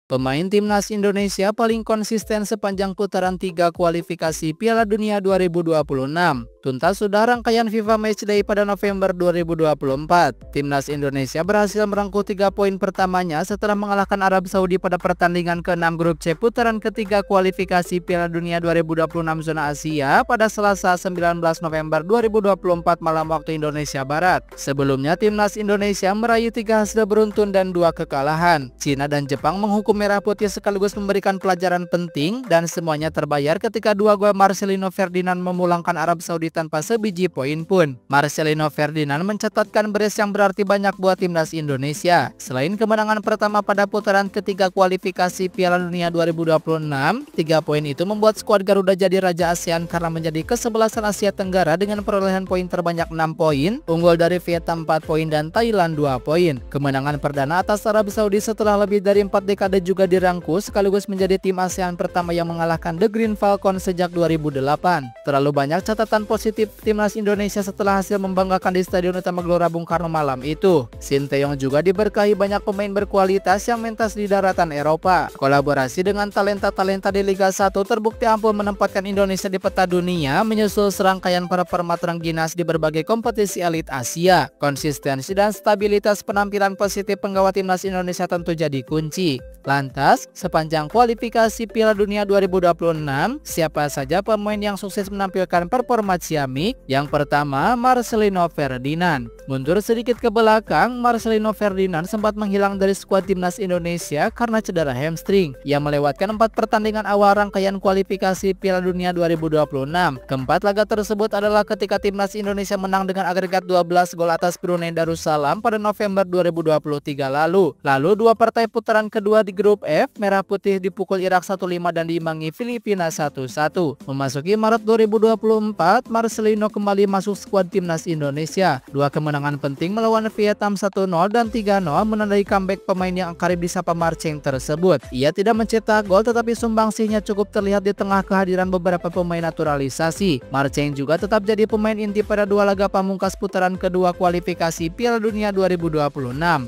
Pemain timnas Indonesia paling konsisten sepanjang putaran 3 kualifikasi Piala Dunia 2026. Tuntas sudah rangkaian FIFA Matchday pada November 2024. Timnas Indonesia berhasil merengkuh 3 poin pertamanya setelah mengalahkan Arab Saudi pada pertandingan ke-6 grup C putaran ketiga kualifikasi Piala Dunia 2026 zona Asia pada Selasa 19 November 2024 malam waktu Indonesia Barat. Sebelumnya timnas Indonesia meraih 3 hasil beruntun dan 2 kekalahan. Cina dan Jepang menghukum merah putih sekaligus memberikan pelajaran penting dan semuanya terbayar ketika 2 gol Marcelino Ferdinand memulangkan Arab Saudi tanpa sebiji poin pun. Marcelino Ferdinand mencatatkan brace yang berarti banyak buat timnas Indonesia. Selain kemenangan pertama pada putaran ketiga kualifikasi Piala Dunia 2026, 3 poin itu membuat skuad Garuda jadi raja ASEAN karena menjadi kesebelasan Asia Tenggara dengan perolehan poin terbanyak 6 poin, unggul dari Vietnam 4 poin dan Thailand 2 poin. Kemenangan perdana atas Arab Saudi setelah lebih dari 4 dekade juga dirangkul sekaligus menjadi tim ASEAN pertama yang mengalahkan The Green Falcons sejak 2008. Terlalu banyak catatan positif timnas Indonesia setelah hasil membanggakan di Stadion Utama Gelora Bung Karno malam itu. Sinteyong juga diberkahi banyak pemain berkualitas yang mentas di daratan Eropa. Kolaborasi dengan talenta-talenta di Liga 1 terbukti ampuh menempatkan Indonesia di peta dunia menyusul serangkaian performa terengginas di berbagai kompetisi elit Asia. Konsistensi dan stabilitas penampilan positif penggawa timnas Indonesia tentu jadi kunci. Lantas, sepanjang kualifikasi Piala Dunia 2026, siapa saja pemain yang sukses menampilkan performa ciamik? Yang pertama, Marcelino Ferdinand. Mundur sedikit ke belakang, Marcelino Ferdinand sempat menghilang dari skuad timnas Indonesia karena cedera hamstring. Ia melewatkan 4 pertandingan awal rangkaian kualifikasi Piala Dunia 2026. Keempat laga tersebut adalah ketika timnas Indonesia menang dengan agregat 12 gol atas Brunei Darussalam pada November 2023 lalu. Lalu 2 partai putaran kedua di grup F, Merah Putih dipukul Irak 1-5 dan diimbangi Filipina 1-1. Memasuki Maret 2024, Marcelino kembali masuk skuad timnas Indonesia. 2 kemenangan penting melawan Vietnam 1-0 dan 3-0 menandai comeback pemain yang akrab disapa Marceng tersebut. Ia tidak mencetak gol tetapi sumbangsihnya cukup terlihat di tengah kehadiran beberapa pemain naturalisasi. Marceng juga tetap jadi pemain inti pada 2 laga pamungkas putaran kedua kualifikasi Piala Dunia 2026.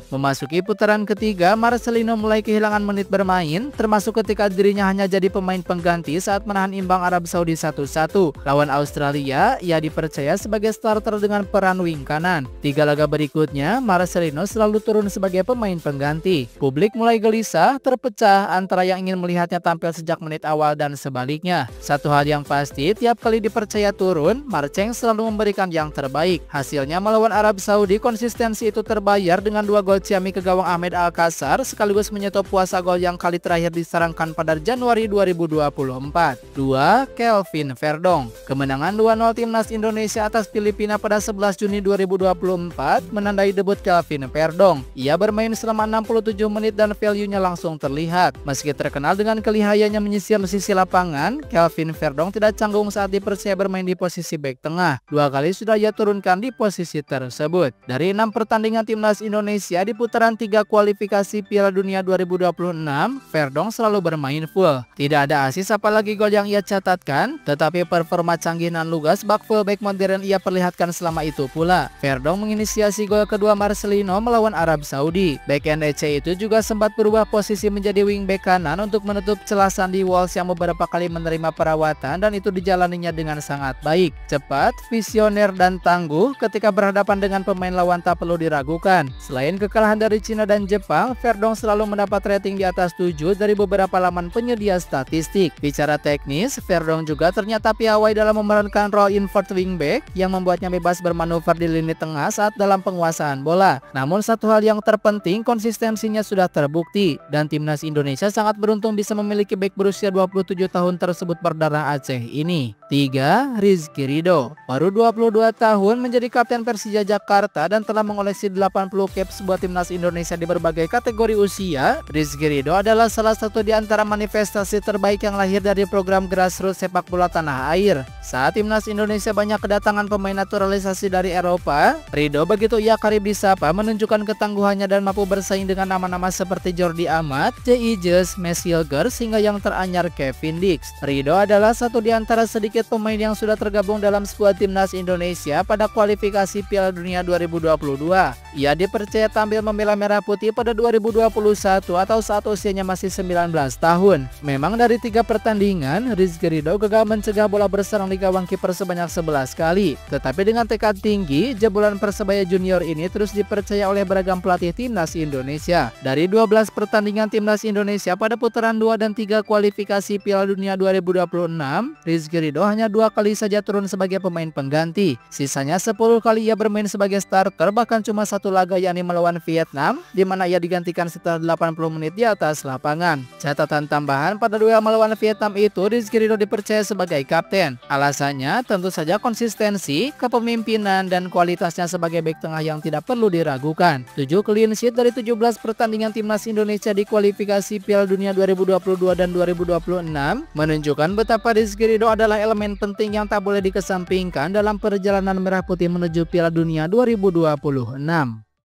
Memasuki putaran ketiga, Marcelino mulai kehilangan menit bermain, termasuk ketika dirinya hanya jadi pemain pengganti saat menahan imbang Arab Saudi 1-1. Lawan Australia, ia dipercaya sebagai starter dengan peran wing kanan. 3 laga berikutnya, Marcelino selalu turun sebagai pemain pengganti. Publik mulai gelisah, terpecah antara yang ingin melihatnya tampil sejak menit awal dan sebaliknya. Satu hal yang pasti, tiap kali dipercaya turun, Marceng selalu memberikan yang terbaik. Hasilnya melawan Arab Saudi, konsistensi itu terbayar dengan 2 gol ciamik ke gawang Ahmed Alkasar sekaligus menyetop puasa gol yang kali terakhir disarankan pada Januari 2024. 2. Kelvin Verdong. Kemenangan 2-0 timnas Indonesia atas Filipina pada 11 Juni 2024 menandai debut Kelvin Verdong. Ia bermain selama 67 menit dan value-nya langsung terlihat. Meski terkenal dengan kelihayannya menyisir sisi lapangan, Kelvin Verdong tidak canggung saat dipercaya bermain di posisi bek tengah. 2 kali sudah ia turunkan di posisi tersebut. Dari 6 pertandingan timnas Indonesia di putaran 3 kualifikasi Piala Dunia 2026, Verdong selalu bermain full. Tidak ada asis apalagi gol yang ia catatkan, tetapi performa canggih nan lugas bak fullback modern ia perlihatkan selama itu pula. Verdong menginisiasi gol kedua Marcelino melawan Arab Saudi. Bek NEC itu juga sempat berubah posisi menjadi wingback kanan untuk menutup celah Sandy Walsh yang beberapa kali menerima perawatan dan itu dijalaninya dengan sangat baik. Cepat, visioner dan tangguh ketika berhadapan dengan pemain lawan tak perlu diragukan. Selain kekalahan dari Cina dan Jepang, Verdong selalu mendapat rating di atas 7 dari beberapa laman penyedia statistik. Bicara teknis, Verdong juga ternyata piawai dalam memerankan role invert wingback yang membuatnya bebas bermanuver di lini tengah saat dalam penguasaan bola. Namun satu hal yang terpenting, konsistensinya sudah terbukti dan timnas Indonesia sangat beruntung bisa memiliki bek berusia 27 tahun tersebut berdarah Aceh ini. 3. Rizky Ridho. Baru 22 tahun menjadi kapten Persija Jakarta dan telah mengoleksi 80 caps buat timnas Indonesia di berbagai kategori usia. Rizky Ridho adalah salah satu di antara manifestasi terbaik yang lahir dari program grassroots sepak bola tanah air. Saat timnas Indonesia banyak kedatangan pemain naturalisasi dari Eropa, Ridho begitu ia karib disapa menunjukkan ketangguhannya dan mampu bersaing dengan nama-nama seperti Jordi Amat, J.I. Jes, Mesilgers hingga yang teranyar Kevin Dix. Ridho adalah satu di antara sedikit pemain yang sudah tergabung dalam skuad timnas Indonesia pada kualifikasi Piala Dunia 2022. Ia dipercaya tampil membela Merah Putih pada 2021 atau Ridho saat usianya masih 19 tahun. Memang dari 3 pertandingan, Rizky Ridho gagal mencegah bola berserang di gawang kiper sebanyak 11 kali. Tetapi dengan tekad tinggi, jebolan Persebaya Junior ini terus dipercaya oleh beragam pelatih timnas Indonesia. Dari 12 pertandingan timnas Indonesia pada putaran 2 dan 3 kualifikasi Piala Dunia 2026, Rizky Ridho hanya 2 kali saja turun sebagai pemain pengganti. Sisanya 10 kali ia bermain sebagai starter, bahkan cuma 1 laga yakni melawan Vietnam, di mana ia digantikan setelah 80 menit di atas lapangan. Catatan tambahan, pada duel melawan Vietnam itu Rizky Ridho dipercaya sebagai kapten. Alasannya tentu saja konsistensi, kepemimpinan, dan kualitasnya sebagai bek tengah yang tidak perlu diragukan. 7 clean sheet dari 17 pertandingan timnas Indonesia di kualifikasi Piala Dunia 2022 dan 2026 menunjukkan betapa Rizky Ridho adalah elemen penting yang tak boleh dikesampingkan dalam perjalanan Merah Putih menuju Piala Dunia 2026.